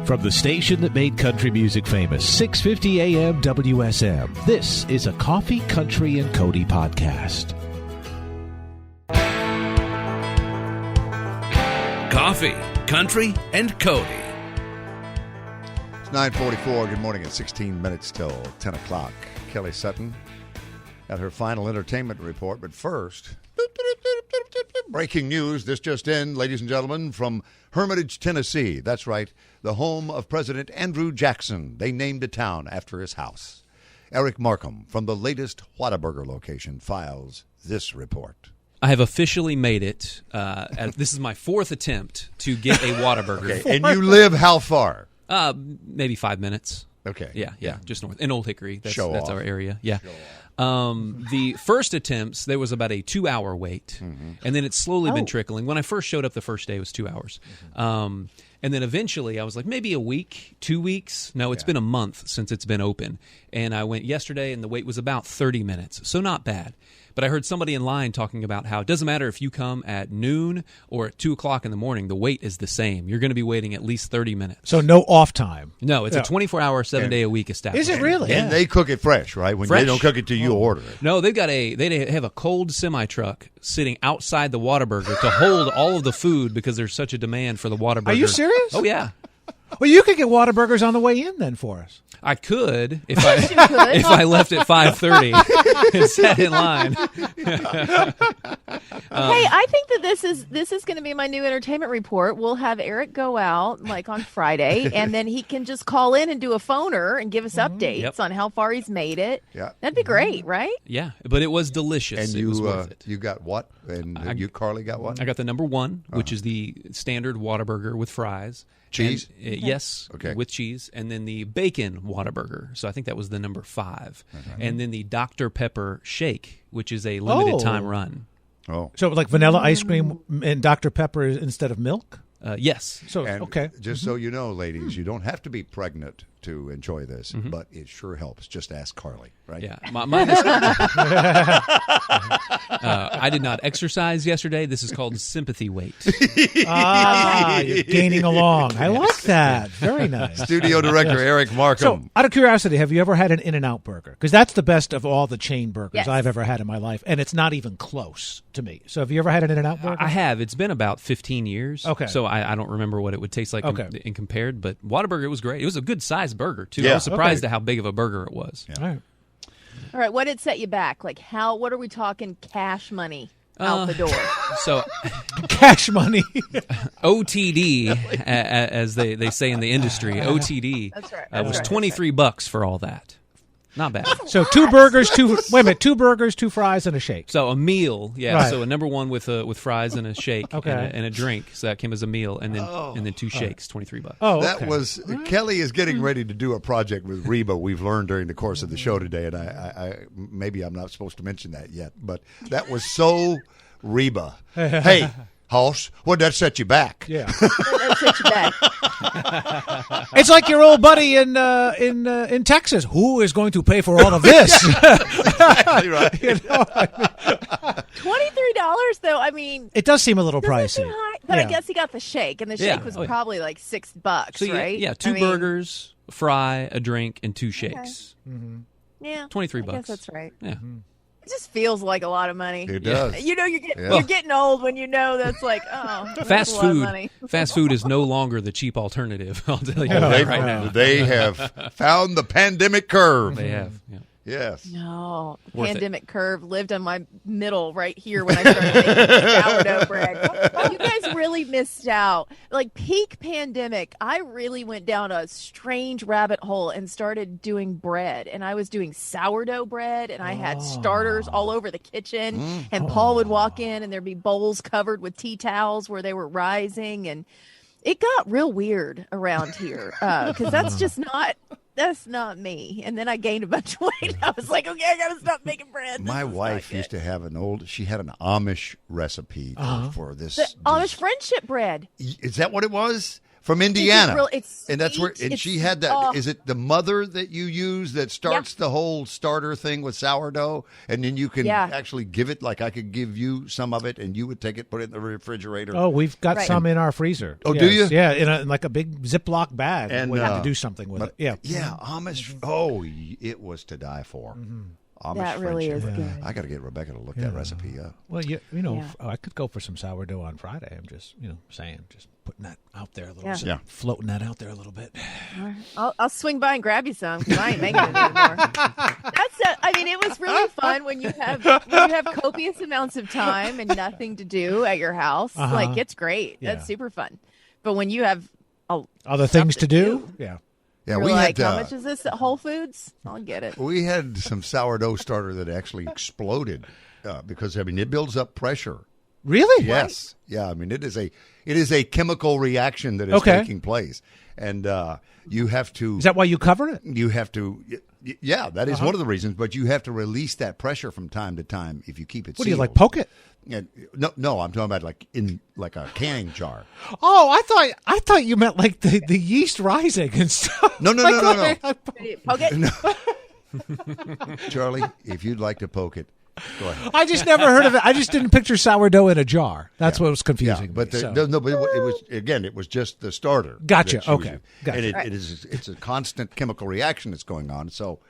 From the station that made country music famous, 650 AM WSM, this is a Coffee, Country, and Cody podcast. Coffee, Country, and Cody. It's 9:44. Good morning. It's 16 minutes till 10 o'clock. Kelly Sutton at her final entertainment report. But first, breaking news. This just in, ladies and gentlemen, from Hermitage, Tennessee. That's right, the home of President Andrew Jackson. They named a town after his house. Eric Markham from the latest Whataburger location files this report. I have officially made it. This is my fourth attempt to get a Whataburger. Okay. And you live how far? Maybe 5 minutes. Okay. Yeah, just north. In Old Hickory. That's our area. Yeah. The first attempts, there was about a 2-hour wait, and then it's slowly been trickling. When I first showed up the first day, it was 2 hours. And then eventually I was like, maybe a week, 2 weeks. No, it's been a month since it's been open. And I went yesterday, and the wait was about 30 minutes, so not bad. But I heard somebody in line talking about how it doesn't matter if you come at noon or at 2 o'clock in the morning, the wait is the same. You're going to be waiting at least 30 minutes. So no off time? No, it's a 24-hour, 7-day-a-week establishment. Is it really? And they cook it fresh, right? When fresh. They don't cook it till you order it. No, they have a cold semi-truck sitting outside the Whataburger to hold all of the food because there's such a demand for the Whataburger. Are you serious? Oh, yeah. Well, you could get Whataburgers on the way in then for us. I could if I left at 5:30 and sat in line. Hey, I think that this is going to be my new entertainment report. We'll have Eric go out like on Friday, and then he can just call in and do a phoner and give us updates on how far he's made it. Yeah, that'd be great, right? Yeah, but it was delicious. And it was worth it. You got what? And Carly, got what? I got the number one, which is the standard Whataburger with fries. Cheese? And, yes, okay. With cheese. And then the bacon Whataburger. So I think that was the number 5. And then the Dr. Pepper shake, which is a limited time run. Oh. So like vanilla ice cream and Dr. Pepper instead of milk? Yes. So okay. Just so you know, ladies, you don't have to be pregnant to enjoy this, but it sure helps. Just ask Carly, right? Yeah. Mine is, I did not exercise yesterday. This is called sympathy weight. You're gaining along. I like that. Very nice. Studio director Eric Markham. So, out of curiosity, have you ever had an In-N-Out burger? Because that's the best of all the chain burgers I've ever had in my life, and it's not even close to me. So have you ever had an In-N-Out burger? I have. It's been about 15 years. Okay. So I don't remember what it would taste like in compared, but Whataburger was great. It was a good-sized burger, too. Yeah. I was surprised at how big of a burger it was. Yeah. All right, what did set you back? Like what are we talking cash money out the door? So cash money. OTD, as they say in the industry, OTD That's right. was $23 for all that. Not bad. So 2 burgers, 2 fries, and a shake. So a meal, Right. So a number one with fries and a shake and a drink. So that came as a meal, and then 2 shakes, $23. Oh, okay. That was Kelly is getting ready to do a project with Reba. We've learned during the course of the show today, and I maybe I'm not supposed to mention that yet, but that was so Reba. Hey, Hoss, what'd that set you back? Yeah. That set you back. It's like your old buddy in Texas. Who is going to pay for all of this? Exactly right. You know, $23 though. I mean, it does seem a little doesn't pricey. seem high, but I guess he got the shake, and the shake was probably like $6, So right? Yeah, 2 burgers, a fry, a drink, and 2 shakes. Yeah, $23. I guess that's right. Yeah. It just feels like a lot of money. It does. You know, you're getting old when you know that's like, that's Fast a lot of food. money. Fast food is no longer the cheap alternative. I'll tell you that right now. They have found the pandemic curve. They have. Yeah. Yes. No, the Worth pandemic curve lived on my middle right here when I started making sourdough bread. You guys really missed out. Like peak pandemic, I really went down a strange rabbit hole and started doing bread. And I was doing sourdough bread, and I had starters all over the kitchen. And Paul would walk in, and there'd be bowls covered with tea towels where they were rising, and it got real weird around here because that's not me. And then I gained a bunch of weight. I was like, okay, I got to stop making bread. My wife used to have she had an Amish recipe for this. The Amish friendship bread. Is that what it was? From Indiana. It's and that's where, and she had that. Is it the mother that you use that starts the whole starter thing with sourdough? And then you can actually give it, like I could give you some of it and you would take it, put it in the refrigerator. Oh, we've got some in our freezer. Oh, do you? Yeah, in like a big Ziploc bag. And we have to do something with it. Yeah. Yeah, Amish. Oh, it was to die for. Mm-hmm. Amish that really friendship. is good. I got to get Rebecca to look that recipe up. Well, I could go for some sourdough on Friday. I'm just, saying, just putting that out there a little, floating that out there a little bit. I'll swing by and grab you some because I ain't making it anymore. It was really fun when you have copious amounts of time and nothing to do at your house. Like, it's great. Yeah. That's super fun. But when you have other things to do, Yeah, you're we like, had. How much is this at Whole Foods? I'll get it. We had some sourdough starter that actually exploded because it builds up pressure. Really? Yes. Yeah. It is a chemical reaction that is taking place, and you have to. Is that why you cover it? You have to. Yeah, that is one of the reasons. But you have to release that pressure from time to time if you keep it. What do you like? Poke it? No, I'm talking about like in a canning jar. Oh, I thought you meant like the yeast rising and stuff. No. Poke it? No. Charlie, if you'd like to poke it, go ahead. I just never heard of it. I just didn't picture sourdough in a jar. That's what was confusing. But me, it was just the starter. Gotcha. Okay. Gotcha. And it's a constant chemical reaction that's going on. So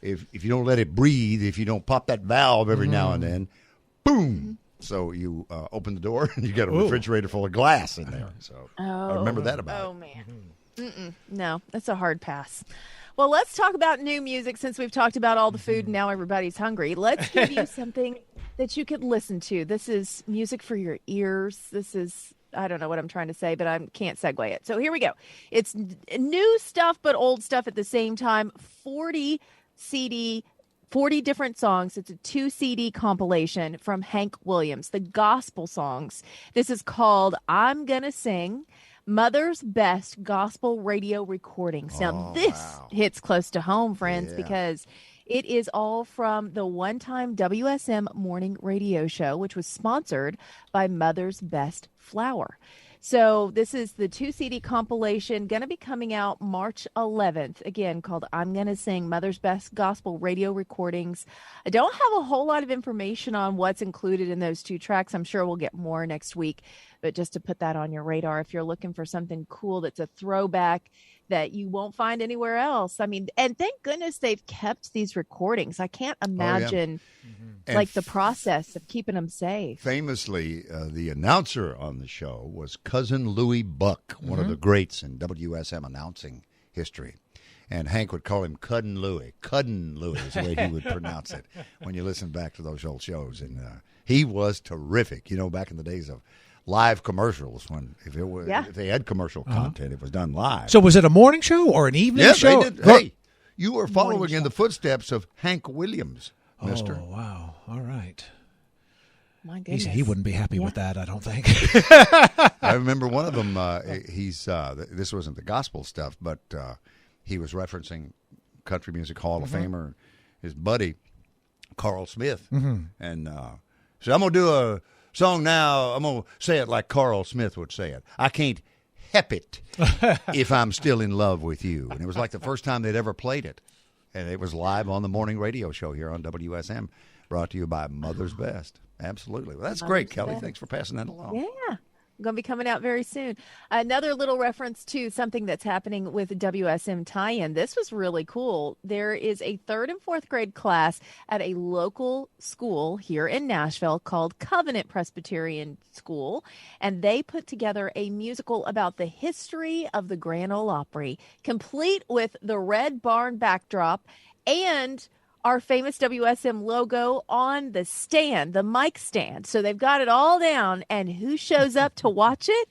if you don't let it breathe, if you don't pop that valve every now and then, boom. So you open the door and you got a refrigerator full of glass in there. So I remember that about it. Oh, man. No, that's a hard pass. Well, let's talk about new music since we've talked about all the food and now everybody's hungry. Let's give you something that you could listen to. This is music for your ears. This is, I don't know what I'm trying to say, but I can't segue it. So here we go. It's new stuff, but old stuff at the same time. 40 different songs. It's a 2 CD compilation from Hank Williams, the gospel songs. This is called I'm Gonna Sing, Mother's Best Gospel Radio Recordings. Now, this hits close to home, friends, because it is all from the one-time WSM morning radio show, which was sponsored by Mother's Best Flour. So this is the 2 CD compilation, going to be coming out March 11th, again, called I'm Gonna Sing, Mother's Best Gospel Radio Recordings. I don't have a whole lot of information on what's included in those 2 tracks. I'm sure we'll get more next week, but just to put that on your radar, if you're looking for something cool that's a throwback that you won't find anywhere else. And thank goodness they've kept these recordings. I can't imagine the process of keeping them safe. Famously, the announcer on the show was Cousin Louie Buck, one of the greats in WSM announcing history. And Hank would call him Cuddin' Louie. Cuddin' Louie is the way he would pronounce it when you listen back to those old shows. And he was terrific, back in the days of live commercials, when if they had commercial content, it was done live. So was it a morning show or an evening show? They did. Hey, you were following in the footsteps of Hank Williams, mister. Oh, wow. All right. My goodness. He wouldn't be happy with that, I don't think. I remember one of them, this wasn't the gospel stuff, but he was referencing Country Music Hall of Famer, his buddy, Carl Smith. And so I'm going to do a song now. I'm going to say it like Carl Smith would say it. I can't help it if I'm still in love with you. And it was like the first time they'd ever played it. And it was live on the morning radio show here on WSM, brought to you by Mother's Best. Absolutely. Well, that's great, Kelly. Thanks for passing that along. Yeah. Going to be coming out very soon. Another little reference to something that's happening with WSM tie-in. This was really cool. There is a 3rd and 4th grade class at a local school here in Nashville called Covenant Presbyterian School, and they put together a musical about the history of the Grand Ole Opry, complete with the Red Barn backdrop and our famous WSM logo on the stand, the mic stand. So they've got it all down. And who shows up to watch it?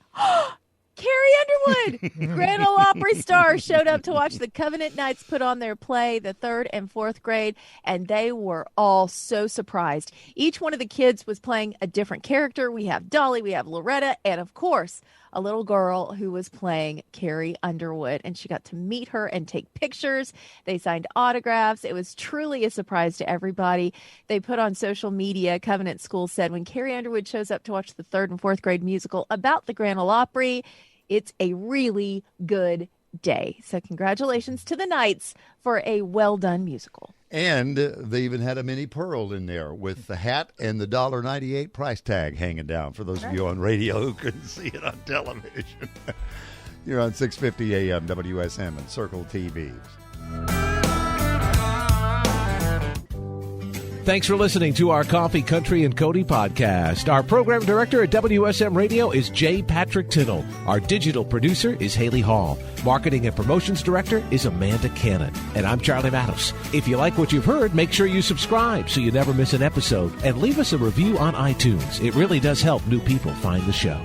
Carrie Underwood, Grand Ole Opry star, showed up to watch the Covenant Knights put on their play, the 3rd and 4th grade, and they were all so surprised. Each one of the kids was playing a different character. We have Dolly, we have Loretta, and of course, a little girl who was playing Carrie Underwood, and she got to meet her and take pictures. They signed autographs. It was truly a surprise to everybody. They put on social media, Covenant School said, when Carrie Underwood shows up to watch the 3rd and 4th grade musical about the Grand Ole Opry, It's a really good day. So congratulations to the Knights for a well-done musical. And they even had a mini Pearl in there with the hat and the $1.98 price tag hanging down for those of you on radio who couldn't see it on television. You're on 650 AM WSM and Circle TVs. Thanks for listening to our Coffee, Country, and Cody podcast. Our program director at WSM Radio is J. Patrick Tinnell. Our digital producer is Haley Hall. Marketing and promotions director is Amanda Cannon. And I'm Charlie Matos. If you like what you've heard, make sure you subscribe so you never miss an episode. And leave us a review on iTunes. It really does help new people find the show.